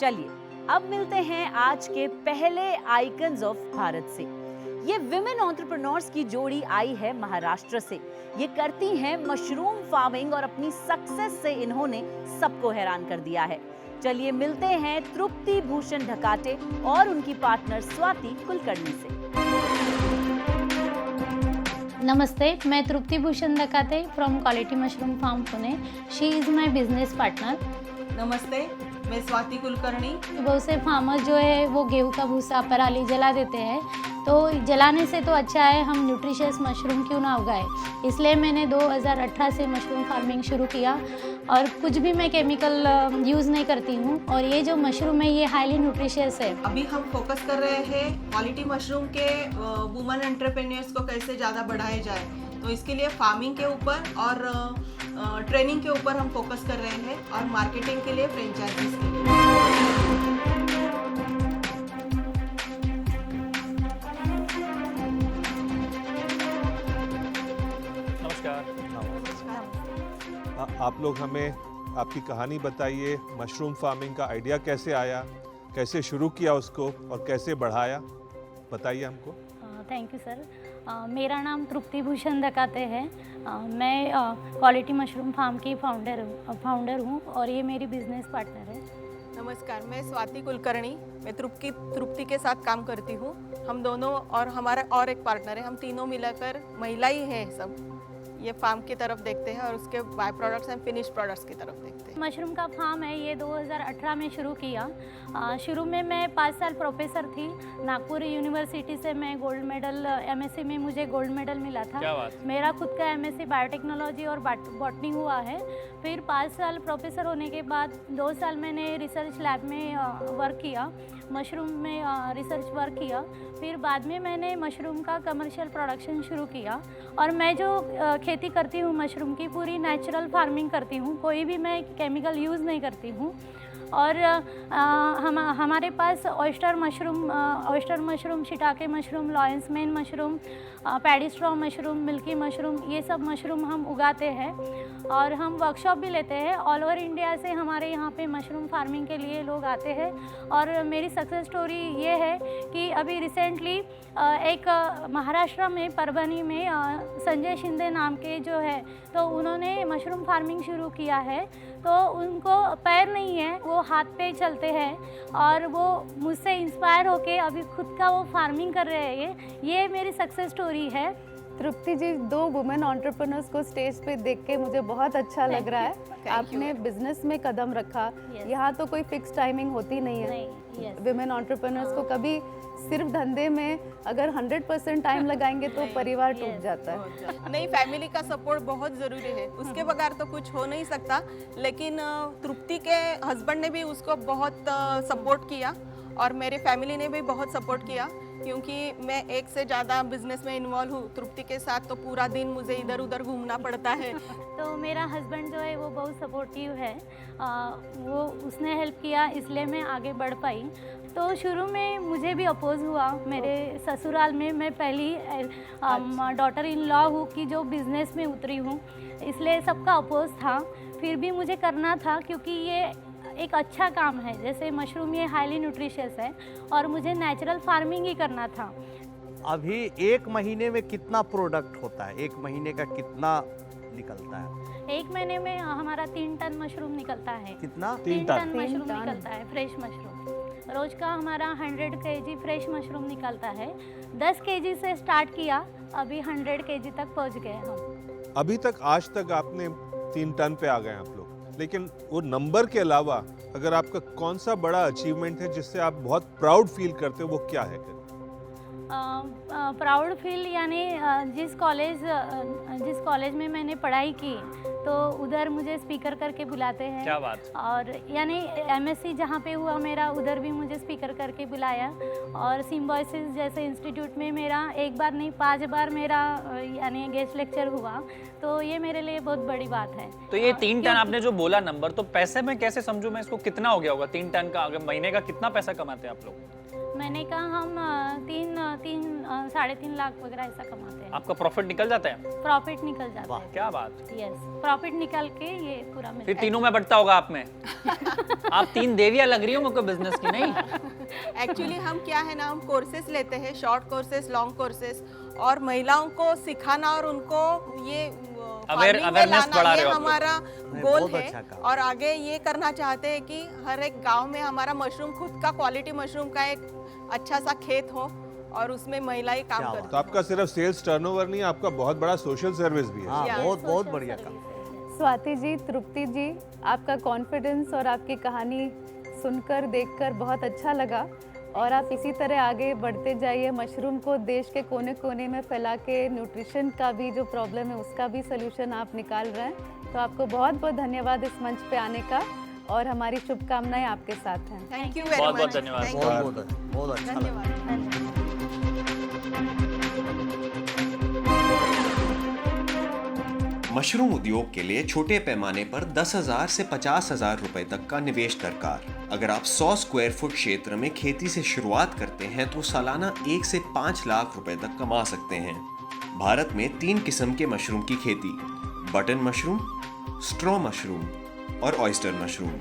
चलिए अब मिलते हैं आज के पहले आइकन्स ऑफ भारत से। ये विमेन एंटरप्रेन्योर्स की जोड़ी आई है महाराष्ट्र से। ये करती हैं मशरूम फार्मिंग और अपनी सक्सेस से इन्होंने सबको हैरान कर दिया है। चलिए मिलते हैं तृप्ति भूषण ढकाटे और उनकी पार्टनर स्वाति कुलकर्णी से। नमस्ते, मैं Trupti Bhushan Dhakate from quality mushroom farm Pune. She is my business partner. नमस्ते, मैं स्वाति कुलकर्णी। बहुत से फार्मर जो है वो गेहूं का भूसा पराली जला देते हैं, तो जलाने से तो अच्छा है हम न्यूट्रिशियस मशरूम क्यों ना उगाए। इसलिए मैंने 2018 से मशरूम फार्मिंग शुरू किया और कुछ भी मैं केमिकल यूज़ नहीं करती हूँ। और ये जो मशरूम है ये हाईली न्यूट्रिशियस है। अभी हम फोकस कर रहे हैं क्वालिटी मशरूम के वुमेन एंटरप्रेन्योर्स को कैसे ज़्यादा बढ़ाया जाए, तो इसके लिए फार्मिंग के ऊपर और ट्रेनिंग के ऊपर हम फोकस कर रहे हैं और मार्केटिंग के लिए फ्रेंचाइजीज के लिए। आप लोग हमें आपकी कहानी बताइए। मशरूम फार्मिंग का आइडिया कैसे आया, कैसे शुरू किया उसको और कैसे बढ़ाया, बताइए हमको। Thank you sir. मेरा नाम तृप्ति भूषण धकाते है। मैं क्वालिटी मशरूम फार्म की फाउंडर हूँ और ये मेरी बिजनेस पार्टनर है। नमस्कार, मैं स्वाति कुलकर्णी। मैं तृप्ति के साथ काम करती हूँ। हम दोनों और हमारा और एक पार्टनर है, हम तीनों मिलाकर महिला ही हैं। सब ये फार्म की तरफ देखते हैं और उसके by products and finish products की तरफ देखते हैं। मशरूम का फार्म है ये 2018 में शुरू किया। शुरू में मैं 5 साल प्रोफेसर थी। नागपुर यूनिवर्सिटी से मैं गोल्ड मेडल एमएससी में मुझे गोल्ड मेडल मिला था। क्या बात? मेरा खुद का एमएससी बायोटेक्नोलॉजी और बॉटनी हुआ है। फिर 5 साल प्रोफेसर होने के बाद 2 साल मैंने रिसर्च लैब में वर्क किया, मशरूम में रिसर्च वर्क किया। फिर बाद में मैंने मशरूम का कमर्शियल प्रोडक्शन शुरू किया। और मैं जो खेती करती हूँ मशरूम की पूरी नेचुरल फार्मिंग करती हूँ, कोई भी मैं केमिकल यूज़ नहीं करती हूँ। और हमारे पास oyster mushroom, shiitake mushroom, lion's mane mushroom, paddy straw mushroom, milky mushroom, ये सब मशरूम हम उगाते हैं। और हम वर्कशॉप भी लेते हैं। ऑल ओवर इंडिया से हमारे यहाँ पे मशरूम फार्मिंग के लिए लोग आते हैं। और मेरी सक्सेस स्टोरी ये है कि अभी रिसेंटली एक महाराष्ट्र में परभनी में संजय शिंदे नाम के जो है, तो उन्होंने मशरूम फार्मिंग शुरू किया है। तो उनको पैर नहीं है, वो हाथ पे चलते हैं और वो मुझसे इंस्पायर होके अभी खुद का वो फार्मिंग कर रहे हैं। ये मेरी सक्सेस स्टोरी है। तृप्ति जी, 2 वुमेन एंटरप्रेन्योर्स को स्टेज पे देख के मुझे बहुत अच्छा लग रहा है। आपने बिजनेस में कदम रखा। यहाँ तो कोई फिक्स टाइमिंग होती नहीं है। वुमेन एंटरप्रेन्योर्स को कभी सिर्फ धंधे में अगर 100% टाइम लगाएंगे तो परिवार टूट जाता है। नहीं, फैमिली का सपोर्ट बहुत ज़रूरी है, उसके बगैर तो कुछ हो नहीं सकता। लेकिन तृप्ति के हस्बैंड ने भी उसको बहुत सपोर्ट किया और मेरे फैमिली ने भी बहुत सपोर्ट किया, क्योंकि मैं एक से ज़्यादा बिजनेस में इन्वॉल्व हूँ तृप्ति के साथ, तो पूरा दिन मुझे इधर उधर घूमना पड़ता है। तो मेरा हस्बैंड जो है वो बहुत सपोर्टिव है। वो उसने हेल्प किया, इसलिए मैं आगे बढ़ पाई। तो शुरू में मुझे भी अपोज हुआ। मेरे ससुराल में मैं पहली डॉटर इन लॉ हूँ कि जो बिज़नेस में उतरी हूँ, इसलिए सबका अपोज था। फिर भी मुझे करना था क्योंकि ये एक अच्छा काम है। जैसे मशरूम ये हाईली न्यूट्रिशियस है और मुझे नेचुरल फार्मिंग ही करना था। अभी 1 महीने में कितना प्रोडक्ट होता है? 1 महीने का कितना निकलता है? 1 महीने में हमारा 3 टन मशरूम निकलता है। कितना? 3 टन मशरूम निकलता है, फ्रेश मशरूम। रोज का हमारा 100 kg फ्रेश मशरूम निकलता है। 10 kg से स्टार्ट किया, अभी 100 kg तक पहुंच गए हम। अभी तक आज तक आपने 3 टन पे आ गए आप लोग, लेकिन वो नंबर के अलावा अगर आपका कौन सा बड़ा अचीवमेंट है जिससे आप बहुत प्राउड फील करते हो, वो क्या है? प्राउड फील यानी जिस कॉलेज में मैंने पढ़ाई की तो उधर मुझे स्पीकर करके बुलाते हैं। क्या बात? और यानी एमएससी जहाँ पे हुआ मेरा, उधर भी मुझे स्पीकर करके बुलाया। और सिम्बोसिस जैसे इंस्टीट्यूट में मेरा 1 बार नहीं 5 बार मेरा यानी गेस्ट लेक्चर हुआ। तो ये मेरे लिए बहुत बड़ी बात है। तो ये 3 टन आपने जो बोला नंबर, तो पैसे में कैसे समझूं मैं इसको? कितना हो गया होगा 3 टन का? अगर महीने का कितना पैसा कमाते हैं आप लोग? मैंने कहा हम 3.5 लाख वगैरह ऐसा कमाते हैं। आपका प्रॉफिट निकल जाता है? प्रॉफिट निकल जाता वाह, है। क्या बात। यस, प्रॉफिट निकाल के ये पूरा मिलता फिर है। तीनों में बंटता होगा आप में। आप 3 देवियां लग रही हो मुझको बिजनेस की, नहीं? एक्चुअली हम क्या है ना, हम कोर्सेज लेते हैं, शॉर्ट कोर्सेज, लॉन्ग कोर्सेज, और महिलाओं को सिखाना और उनको ये farming में awareness लाना, बढ़ा ये रहे हो आप लोग। हमारा नहीं, गोल बहुत है। अच्छा काम। और आगे ये करना चाहते हैं कि हर एक गांव में हमारा मशरूम, खुद का क्वालिटी मशरूम का एक अच्छा सा खेत हो और उसमें महिलाएं काम क्या करती तो आपका सिर्फ सेल्स टर्नओवर नहीं, आपका बहुत बड़ा सोशल सर्विस भी है। हाँ, Yeah. बहुत बहुत Social बढ़िया काम। service है। स्वाति जी, तृप्ति जी, आपका कॉन्फिडेंस और आपकी कहानी सुनकर देखकर बहुत अच्छा लगा और आप इसी तरह आगे बढ़ते जाइए। मशरूम को देश के कोने कोने में फैला के न्यूट्रिशन का भी जो प्रॉब्लम है उसका भी सोल्यूशन आप निकाल रहे हैं। तो आपको बहुत बहुत धन्यवाद इस मंच पे आने का और हमारी शुभकामनाएं आपके साथ हैं। Thank you very much. बहुत-बहुत धन्यवाद। Thank you. बहुत अच्छा लगा। धन्यवाद। मशरूम उद्योग के लिए छोटे पैमाने पर 10,000 से 50,000 रुपए तक का निवेश दरकार। अगर आप 100 स्क्वायर फुट क्षेत्र में खेती से शुरुआत करते हैं तो सालाना 1 से 5 लाख रुपए तक कमा सकते हैं। भारत में 3 किस्म के मशरूम की खेती, बटन मशरूम, स्ट्रॉ मशरूम और ऑयस्टर मशरूम।